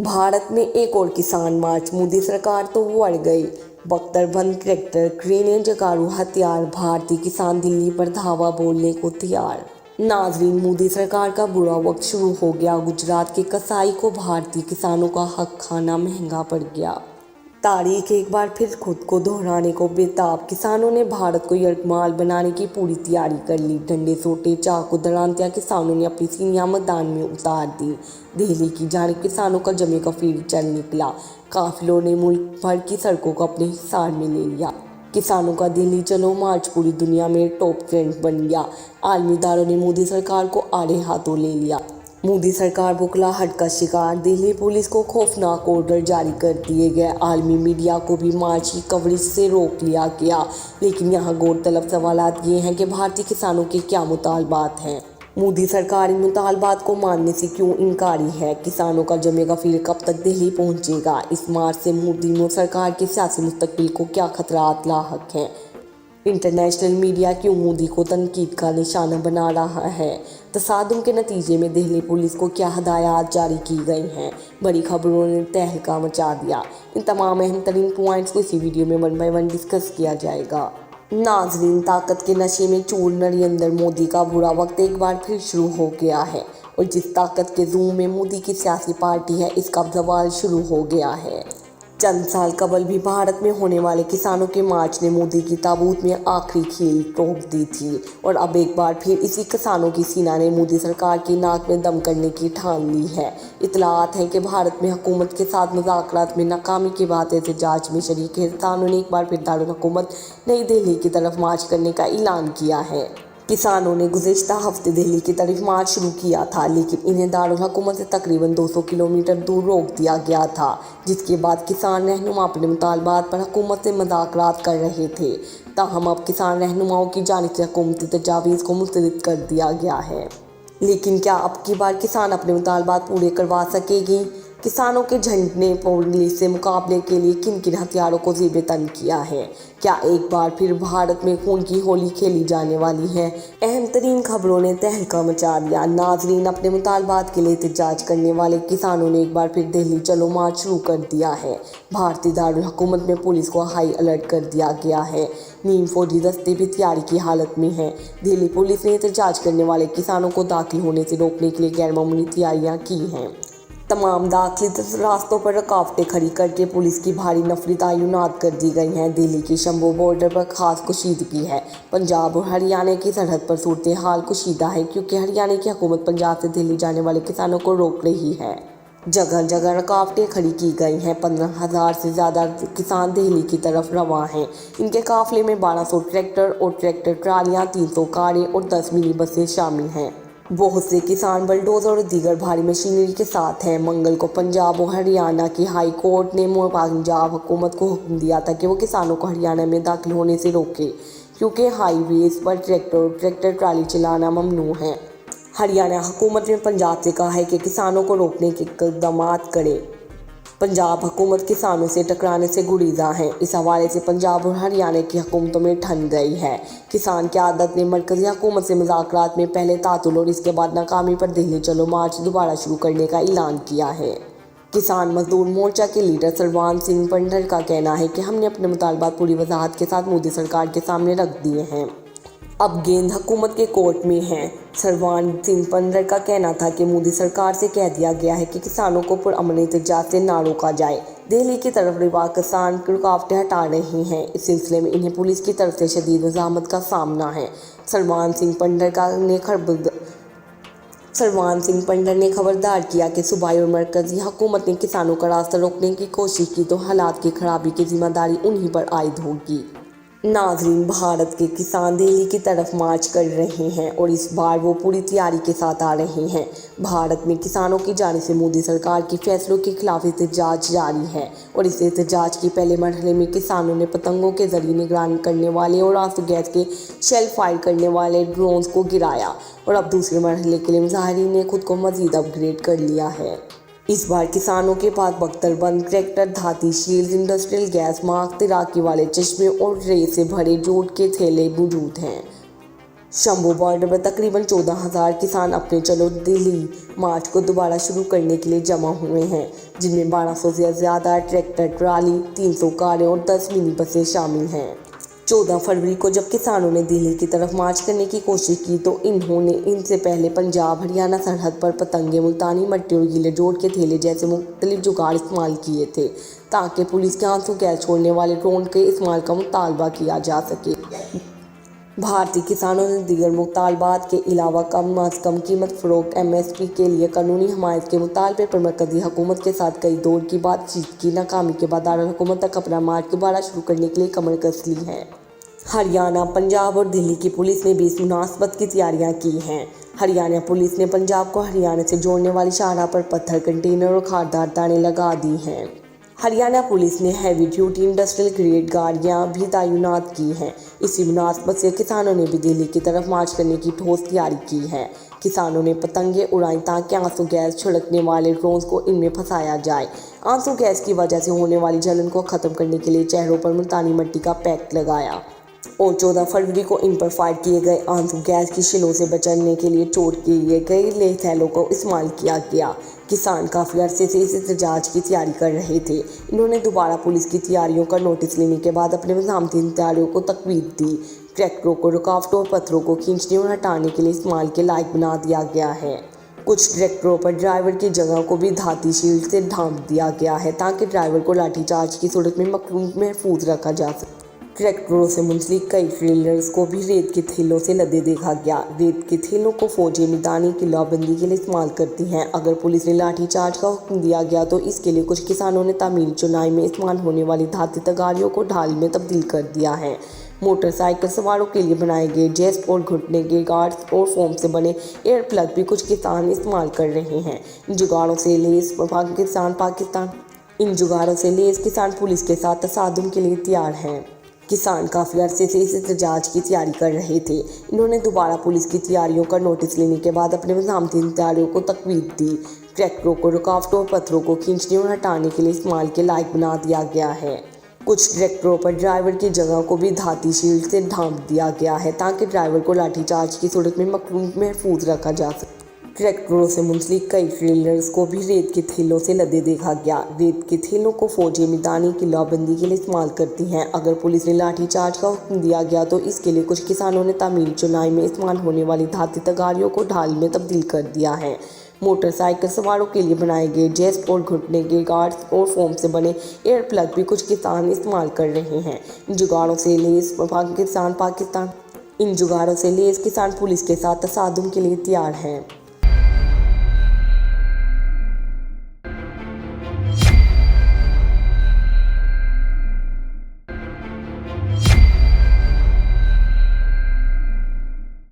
भारत में एक और किसान मार्च, मोदी सरकार तो अड़ गई। बख्तरबंद ट्रैक्टर, ग्रेनेड, जगाड़ू हथियार, भारतीय किसान दिल्ली पर धावा बोलने को तैयार। नाजरीन, मोदी सरकार का बुरा वक्त शुरू हो गया। गुजरात के कसाई को भारतीय किसानों का हक खाना महंगा पड़ गया। तारीख एक बार फिर खुद को दोहराने को बेताब। किसानों ने भारत को यरगमाल बनाने की पूरी तैयारी कर ली। डंडे, सोटे, चाकू, दरांतियां किसानों ने अपनी सीनियां मैदान में उतार दी। दिल्ली की जानिब किसानों का जमे का फेरी चल निकला। काफिलों ने मुल्क भर की सड़कों को अपने हिसार में ले लिया। किसानों का दिल्ली चलो मार्च पूरी दुनिया में टॉप ट्रेंड बन गया। आलमी इदारों ने मोदी सरकार को आड़े हाथों ले लिया। मोदी सरकार बुखलाहट का शिकार। दिल्ली पुलिस को खौफनाक ऑर्डर जारी कर दिए गए। आलमी मीडिया को भी मार्च की कवरेज से रोक लिया गया। लेकिन यहाँ गौरतलब सवालात ये हैं कि भारतीय किसानों के क्या मुतालबात हैं। मोदी सरकार इन मुतालबात को मानने से क्यों इनकारी है। किसानों का जमेगा फिर कब तक दिल्ली पहुँचेगा। इस मार्च से मोदी सरकार के सियासी मुस्तकबिल को क्या खतरात लाहक हैं। इंटरनेशनल मीडिया क्यों मोदी को तनकीद का निशाना बना रहा है। तसादुम के नतीजे में दिल्ली पुलिस को क्या हदायत जारी की गई हैं। बड़ी खबरों ने तहलका मचा दिया। इन तमाम अहम तरीन पॉइंट्स को इसी वीडियो में 1 बाय 1 डिस्कस किया जाएगा। नाजरीन, ताकत के नशे में चूर नरेंद्र मोदी का बुरा वक्त एक बार फिर शुरू हो गया है और जिस ताकत के ज़ूम में मोदी की सियासी पार्टी है, इसका सवाल शुरू हो गया है। चंद साल कबल भी भारत में होने वाले किसानों के मार्च ने मोदी की ताबूत में आखिरी खील ठोक दी थी और अब एक बार फिर इसी किसानों की सीना ने मोदी सरकार की नाक में दम करने की ठान ली है। इतलात हैं कि भारत में हुकूमत के साथ मुज़ाकरात में नाकामी के बाद एहतजाज में शरीक किसानों ने एक बार फिर दारुल हुकूमत नई दिल्ली की तरफ मार्च करने का ऐलान किया है। किसानों ने गुज़िश्ता हफ्ते दिल्ली की तरफ मार्च शुरू किया था, लेकिन इन्हें दारुल हुकूमत से तकरीबन 200 किलोमीटर दूर रोक दिया गया था, जिसके बाद किसान रहनुमा अपने मुतालबात पर हुकूमत से मुज़ाकरात कर रहे थे। ताहम अब किसान रहनुमाओं की जानिब से हुकूमती तजावीज़ को मुस्तरद कर दिया गया है। लेकिन क्या अब की बार किसान अपने मुतालबात पूरे करवा सकेगी। किसानों के झंडे ने पुलिस से मुकाबले के लिए किन किन हथियारों को ज़ेब तन किया है। क्या एक बार फिर भारत में खून की होली खेली जाने वाली है। अहम तरीन खबरों ने तहलका मचा दिया। नाजरीन, अपने मुतालबात के लिए एहतजाज करने वाले किसानों ने एक बार फिर दिल्ली चलो मार्च शुरू कर दिया है। भारतीय दारुल हुकूमत में पुलिस को हाई अलर्ट कर दिया गया है। नीम फौजी दस्ते भी तैयारी की हालत में हैं। दिल्ली पुलिस ने एहतजाज करने वाले किसानों को दाखिल होने से रोकने के लिए गैर मामूली तैयारियां की हैं। तमाम दाखिली रास्तों पर रुकावटें खड़ी करके पुलिस की भारी नफरी तैनात कर दी गई हैं। दिल्ली की शंभू बॉर्डर पर खास कशीदगी है। पंजाब और हरियाणा की सरहद पर सूरत हाल कशीदा है, क्योंकि हरियाणा की हुकूमत पंजाब से दिल्ली जाने वाले किसानों को रोक रही है। जगह जगह रुकावटें खड़ी की गई हैं। 15,000 से ज़्यादा किसान दिल्ली की तरफ रवां हैं। इनके काफिले में 1200 ट्रैक्टर और ट्रैक्टर ट्रालियाँ, 300 कारें और 10 मिनी बसें शामिल हैं। बहुत से किसान बलडोजर और दीगर भारी मशीनरी के साथ हैं। मंगल को पंजाब और हरियाणा की हाई कोर्ट ने पंजाब हुकूमत को हुक्म दिया था कि वो किसानों को हरियाणा में दाखिल होने से रोके, क्योंकि हाईवेज पर ट्रैक्टर और ट्रैक्टर ट्राली चलाना ममनू है। हरियाणा हुकूमत ने पंजाब से कहा है कि किसानों को रोकने के इक़दाम करे। पंजाब हुकूमत किसानों से टकराने से गुरीजा है। इस हवाले से पंजाब और हरियाणा की हुकूमतों में ठन गई है। किसान क़यादत ने मरकज़ी हुकूमत से मुज़ाकरात में पहले तातुल और इसके बाद नाकामी पर दिल्ली चलो मार्च दोबारा शुरू करने का ऐलान किया है। किसान मजदूर मोर्चा के लीडर सरवान सिंह पंडर का कहना है कि हमने अपने मुतालबात पूरी वजाहत के साथ मोदी सरकार के सामने रख दिए हैं। अब गेंद हुकूमत के कोर्ट में है। सरवान सिंह पंडर का कहना था कि मोदी सरकार से कह दिया गया है कि किसानों को पुरअमन एहतजाज से ना रोका जाए। दिल्ली की तरफ रवा किसान रुकावटें हटा रहे हैं। इस सिलसिले में इन्हें पुलिस की तरफ से शदीद मज़ामत का सामना है। सरवान सिंह पंडर ने खबरदार किया कि सूबाई और मरकज़ी हुकूमत ने किसानों का रास्ता रोकने की कोशिश की तो हालात की खराबी की जिम्मेदारी उन्हीं पर आयद होगी। नाजरीन, भारत के किसान दिल्ली की तरफ मार्च कर रहे हैं और इस बार वो पूरी तैयारी के साथ आ रहे हैं। भारत में किसानों की जानिब से मोदी सरकार के फैसलों के खिलाफ एहतजाज जारी है और इस एहतजाज के पहले मरहले में किसानों ने पतंगों के जरिए निगरानी करने वाले और आंसू गैस के शेल फायर करने वाले ड्रोन्स को गिराया और अब दूसरे मरहले के लिए मुजाहिरीन ने खुद को मज़ीद अपग्रेड कर लिया है। इस बार किसानों के पास बख्तरबंद ट्रैक्टर, धाती शील्ड, इंडस्ट्रियल गैस मास्क, तैराकी वाले चश्मे और रे से भरे जूट के थैले मौजूद हैं। शंभू बॉर्डर पर तकरीबन 14,000 किसान अपने चलो दिल्ली मार्च को दोबारा शुरू करने के लिए जमा हुए हैं, जिनमें 1200 से ज़्यादा ट्रैक्टर ट्राली, 300 कारें और 10 मिनी बसें शामिल हैं। 14 फरवरी को जब किसानों ने दिल्ली की तरफ मार्च करने की कोशिश की तो इन्होंने इनसे पहले पंजाब हरियाणा सरहद पर पतंगे, मुल्तानी मट्टी और गीले जोड़ के थैले जैसे मुख्तलिफ जुगाड़ इस्तेमाल किए थे, ताकि पुलिस के आंसू गैस छोड़ने वाले ड्रोन के इस्तेमाल का मुतालबा किया जा सके। भारतीय किसानों ने दीगर मुतालबात के अलावा कम अज़ कम कीमत फ़रोख्त MSP के लिए कानूनी हमायत के मुतालबे पर मरकज़ी हुकूमत के साथ कई दौर की बातचीत की नाकामी के बाद दारुल हुकूमत तक अपना मार्च दोबारा शुरू करने के लिए कमर कस ली है। हरियाणा, पंजाब और दिल्ली की पुलिस ने भी इस मुनासबत की तैयारियां की हैं। हरियाणा पुलिस ने पंजाब को हरियाणा से जोड़ने वाली शाहराह पर पत्थर, कंटेनर और खारदार ताने लगा दी हैं। हरियाणा पुलिस ने हैवी ड्यूटी इंडस्ट्रियल ग्रेड गाड़ियां भी तैनात की हैं। इसी मुनासबत से किसानों ने भी दिल्ली की तरफ मार्च करने की ठोस तैयारी की है। किसानों ने पतंगे उड़ाई ताकि आंसू गैस छिड़कने वाले ड्रोन्स को इनमें फंसाया जाए। आंसू गैस की वजह से होने वाली जलन को ख़त्म करने के लिए चेहरों पर मुल्तानी मट्टी का पैक लगाया और 14 फरवरी को इन पर फायर किए गए आंसू गैस की शिलों से बचने के लिए चोट किए गए लेथैलों को इस्तेमाल किया गया। किसान काफ़ी अरसे से इस एहतजाज की तैयारी कर रहे थे। इन्होंने दोबारा पुलिस की तैयारियों का नोटिस लेने के बाद अपने मज़ामती तैयारियों को तकवीद दी। ट्रैक्टरों को रुकावटों और पत्थरों को खींचने और हटाने के लिए इस्तेमाल के लायक बना दिया गया है। कुछ ट्रैक्टरों पर ड्राइवर की जगह को भी धाती शील्ड से ढांप दिया गया है, ताकि ड्राइवर को लाठीचार्ज की सूरत में महफूज रखा जा सके। ट्रैक्टरों से मुंसलिक कई ट्रेलर्स को भी रेत के थैलों से लदे देखा गया। रेत के थैलों को फौजें मैदानी किलाबंदी के लिए इस्तेमाल करती हैं। अगर पुलिस ने लाठीचार्ज का हुक्म दिया गया तो इसके लिए कुछ किसानों ने तामीरी चुनाई में इस्तेमाल होने वाली धाती तगारियों को ढाल में तब्दील कर दिया है। मोटरसाइकिल सवारों के लिए बनाए गए जेस्ट और घुटने के गार्ड्स और फोम से बने एयर प्लग भी कुछ किसान इस्तेमाल कर रहे हैं। इन जुगाड़ों से लेस किसान पुलिस के साथ तसादुम के लिए तैयार हैं। किसान काफ़ी अरसे से इस एहतजाज की तैयारी कर रहे थे। इन्होंने दोबारा पुलिस की तैयारियों का नोटिस लेने के बाद अपने मज़ामती तैयारियों को तकवीद दी। ट्रैक्टरों को रुकावटों और पत्थरों को खींचने और हटाने के लिए इस्तेमाल के लायक बना दिया गया है। कुछ ट्रैक्टरों पर ड्राइवर की जगह को भी धाती शील्ड से ढांप दिया गया है, ताकि ड्राइवर को लाठीचार्ज की सूरत में महफूज रखा जा सके। ट्रैक्टरों से मुंसलिक कई ट्रेलर्स को भी रेत के थैलों से लदे देखा गया। रेत के थैलों को फौजें मैदानी किलाबंदी के लिए इस्तेमाल करती हैं। अगर पुलिस ने लाठीचार्ज का हुक्म दिया गया तो इसके लिए कुछ किसानों ने तामीरी चुनाई में इस्तेमाल होने वाली धाती तगारियों को ढाल में तब्दील कर दिया है। मोटरसाइकिल सवारों के लिए बनाए गए जेस्ट और घुटने के गार्ड्स और फोम से बने एयर प्लग भी कुछ किसान इस्तेमाल कर रहे हैं। इन जुगाड़ों से लेस किसान पुलिस के साथ तसादुम के लिए तैयार हैं।